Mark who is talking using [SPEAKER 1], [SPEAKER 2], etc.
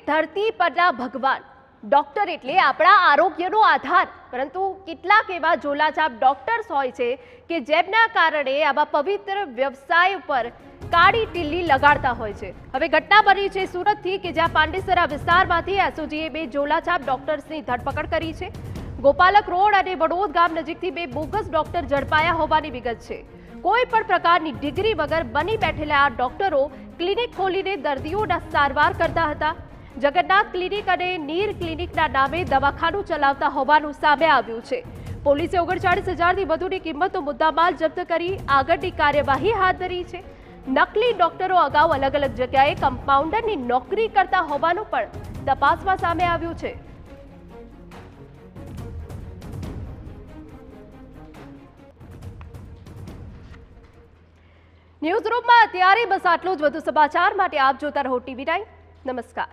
[SPEAKER 1] ધરતી પરના ભગવાન ડોક્ટર એટલે આપણા આરોગ્યનો આધાર, પરંતુ કેટલાક એવા ઝોલાછાપ ડોક્ટર્સ હોય છે કે જેમના કારણે આવા પવિત્ર વ્યવસાય પર કાળી ટીલ્લી લગાડતા હોય છે। હવે ઘટના બની છે સુરતથી કે જ્યાં પાંડેસરા વિસ્તારમાંથી એસઓજીએ બે ઝોલાછાપ ડોક્ટર્સની ધરપકડ કરી છે। ગોપાલક રોડ અને વડોદ ગામ નજીકથી બે બોગસ ડોક્ટર ઝડપાયા હોવાની વિગત છે। કોઈ પણ પ્રકારની ડિગ્રી વગર બની બેઠેલા આ ડોક્ટરો ક્લિનિક ખોલીને દર્દીઓના સારવાર કરતા હતા। જગન્નાથ ક્લિનિક અને નીર ક્લિનિકના નામે દવાખાનું ચલાવતા હોવાનું સામે આવ્યું છે। પોલીસે 39,000થી વધુની કિંમતનો મુદ્દામાલ જપ્ત કરી આગળની કાર્યવાહી હાથ ધરી છે। નકલી ડોક્ટરો અગાઉ અલગ અલગ જગ્યાએ કમ્પાઉન્ડરની નોકરી કરતા હોવાનું પણ તપાસમાં સામે આવ્યું છે। ન્યૂઝરૂમમાં અત્યારે બસ આટલું જ। વધુ સમાચાર માટે આપ જોતા રહો TV9। નમસ્કાર।